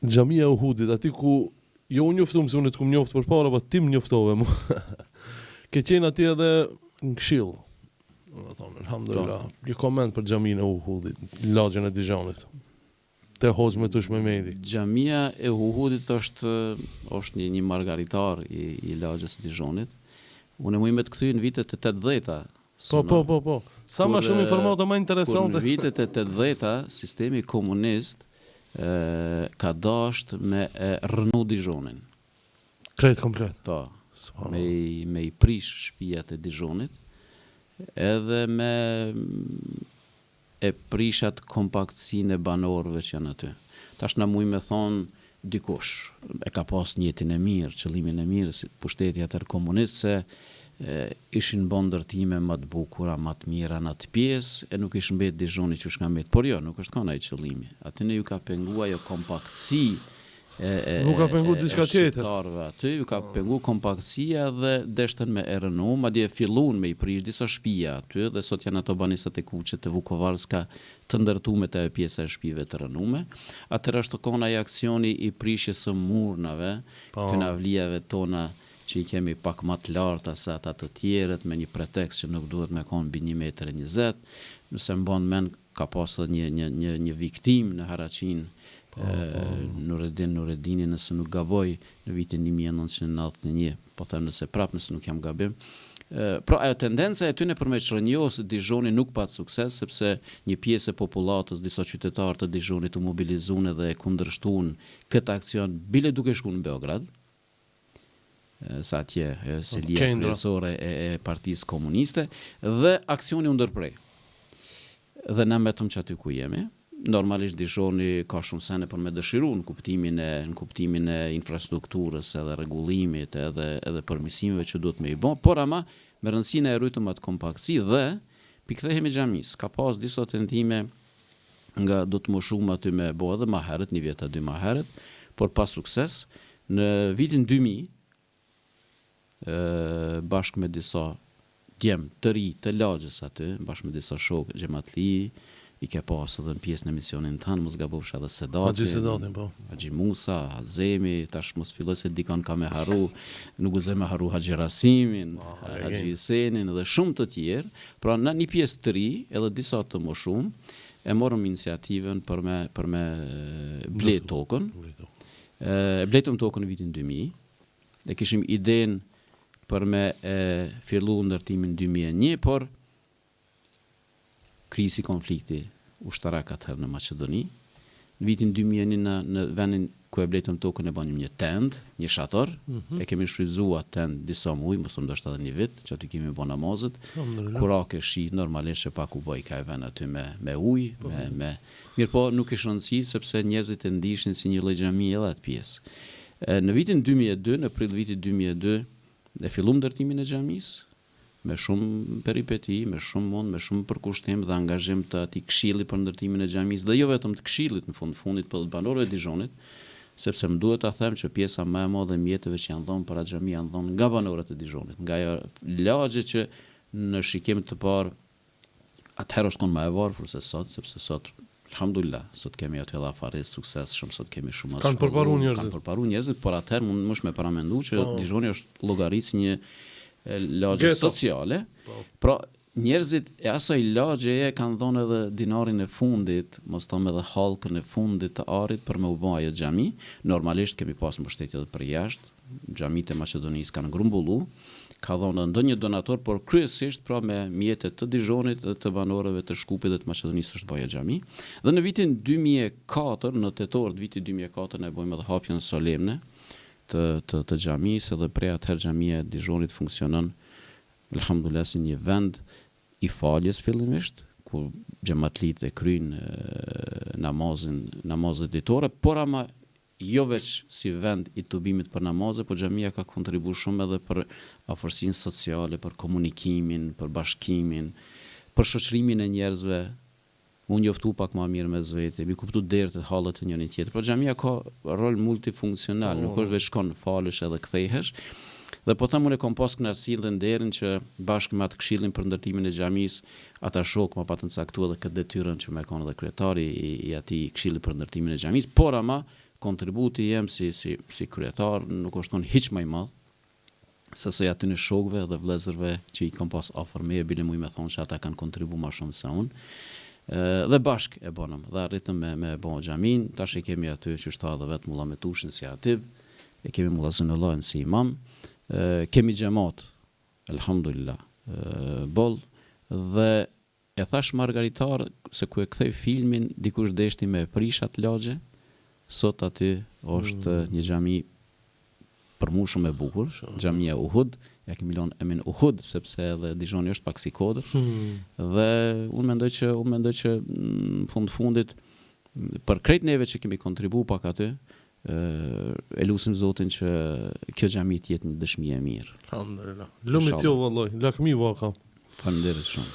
Xhamia e Uhudit, aty ku jo unë njoftum se unë të kum njoft përpara, po ti më njoftove mu. Ke qenë aty edhe në këshill. Do të thonë, alhamdulillah. Një koment për xhamin e Uhudit, lagjën e Dijonit. Te Hoxhme tush Mehmeti. Xhamia e Uhudit është një margaritar i lagjës së Dijonit. Unë më të kthy në vitet e 80-ta. Po. Sa më shumë informata më interesante. Në vitet e 80-ta, sistemi komunist ka dashur me rënu Dijonin. Krejt komplet. Po. Me i prish shtëpiat e Dijonit, edhe me e prishat kompaktësinë e banorëve që janë aty. Tash na mujë me thonë dikush e ka pas një jetin e mirë, qëllimin e mirë, si pushteti atër komunist, se ishin bën ndërtime më të bukura, më të mira në atë pjesë, e nuk ishin mbet Dijoni që shka mbet. Por jo, nuk është kanë ai qëllimi. Aty ju ka pengu ajo kompaktësi nuk ka pengu diçka tjetër. Aty ju ka pengu kompaktësia dhe deshtën me rënu, madje fillun me i prish disa shtëpia aty, dhe sot janë ato banisat e kuqe të Vukovarska të ndërtume të pjesa e shtëpive të rënume. Atëherë është kon ai aksioni i prishjes së murnave, të navlijave tona që i kemi pak më të larta se ata të tjerët, me një pretekst që nuk duhet me konë mbi 1,20 metër. Nëse mbon mend, ka pas një viktim në Haraqin, Nureddini, nëse nuk gaboj, në vitin 1991, po them nëse nëse nuk jam gabim. Pra ajo tendenca e tyne për me çrënjosë Dijoni nuk pat sukses, sepse një pjesë e popullatës, disa qytetarë të Dijonit u mobilizuan dhe e kundërshtuan këtë aksion bile duke shkuar në Beograd. Sa atje si lija kryesore e Partisë Komuniste, dhe aksioni u ndërprej. Dhe na mbetëm që aty ku jemi. Normalisht Dijoni ka shumë sene për me dëshiru në kuptimin e infrastrukturës, edhe rregullimit, edhe përmirësimeve që duhet me i bë, por ama me rëndësinë e rujtëm atë kompaktësi dhe pikthehemi xhamis. Ka pas disa tentime nga do të më shumë aty me bë edhe më herët, një vjet a dy më herët, por pa sukses. Në vitin 2000 bashkë me disa djem të ri të lagjës aty, bashkë me disa shokë xhamatli, i ke pas edhe në pjesë në emisionin tanë, mos gabofsh edhe Sedatin, po. Haxhi Musa, Azemi, tash mos filloj se dikon ka me haru, nuk gëzoj me haru Haxhi Rasimin, Haxhi Huseinin dhe shumë të tjerë. Pra në një pjesë të ri, edhe disa të më shumë, e morëm iniciativën për me ble tokën. Bletëm tokën në vitin 2000, dhe kishim idenë për me fillu ndërtimin 2001, por krisi konflikti ushtarak atëherë në Maqedoni. Në vitin 2001 në vendin ku e bletëm tokën e bënim një tend, një shator, e kemi shfryzuar tend disa muaj, mos ndoshta edhe një vit, që aty kemi bën namazet. Kurake shi normalisht që pak u bë ka vend aty me ujë, mirë po nuk ishte rëndësi sepse njerëzit e ndiqnin si një lloj xhamie edhe atë pjesë. Në vitin 2002, në prill vitit 2002, e fillum ndërtimin e xhamisë, me shumë peripeti, me shumë mund, me shumë përkushtim dhe angazhim të atij këshilli për ndërtimin e xhamisë, dhe jo vetëm të këshillit në fundit për banorëve të Dijonit, sepse më duhet ta them që pjesa më e madhe e mjeteve që janë dhënë për atë xhami janë dhënë nga banorët e Dijonit, nga ajo lagje që në shikim të parë atëherë është më e varfër se sot, sepse sot alhamdulillah, sot kemi aty edhe afare sukses shumë, sot kemi shumë kanë përparuar njerëzit, por atëherë mund më paramendu që Dijoni është llogarisë një lagje sociale. Pra njerëzit e asaj lagjeje kanë dhënë edhe dinarin e fundit, mos them edhe hallkën e fundit të arit për me u bë ajo xhami. Normalisht kemi pas mbështetje edhe për jashtë. Xhamitë e Maqedonisë kanë grumbullu, ka dhënë ndonjë donator, por kryesisht pra me mjetet të Dijonit dhe të banorëve të Shkupit dhe të Maqedonisë është bëja xhami. Dhe në vitin 2004, në tetor të vitit 2004 ne bëjmë edhe hapjen solemne të xhamisë, dhe prej atëherë xhamia e Dijonit funksionon alhamdulillah si një vend i faljes fillimisht, ku xhamatlit e kryjnë namazet ditore, por ama jo veç si vend i tubimit për namazet, por xhamia ka kontribuar shumë edhe për afërsinë sociale, për komunikimin, për bashkimin, për shoqërimin e njerëzve. Unë njoftu pak më mirë me zvete, mi kuptu derë të halët të njëri tjetër. Por xhamia ka rol multifunksional, nuk është veç shkon falesh edhe kthehesh. Dhe po them unë kam pas kënaqësinë dhe nderin që bashkë me atë këshillin për ndërtimin e xhamisë, ata shok më patën caktuar edhe këtë detyrën që më kanë edhe kryetari i atij këshilli për ndërtimin e xhamisë, por ama kontributi jem si kryetar nuk është tonë hiç më i madh se sa aty në shokëve dhe vëllezërve që i kam pas afër me, bile mu i me thonë që ata kanë kontribu ma shumë se unë. Dhe bashk e bonëm, dhe arritëm me bon xhamin, tash e kemi aty që shta dhe vetë mulla me tushin si atib, e kemi mulla Zënëllajn si imam, kemi xhamat, elhamdulillah, bol, dhe e thash Margaritar se ku e kthej filmin, dikush deshti me prishat lagje, sot aty është një xhami për mu shumë e bukur, xhamia Uhud, ja kemi lënë emrin Uhud sepse edhe Dijoni është pak si kodër. Dhe unë mendoj që në fundit për krejt neve që kemi kontribu pak aty, e lutim Zotin që kjo xhami të jetë një dëshmi e mirë. Alhamdulillah. Lumit jo vallaj, lakmi vaka. Faleminderit shumë.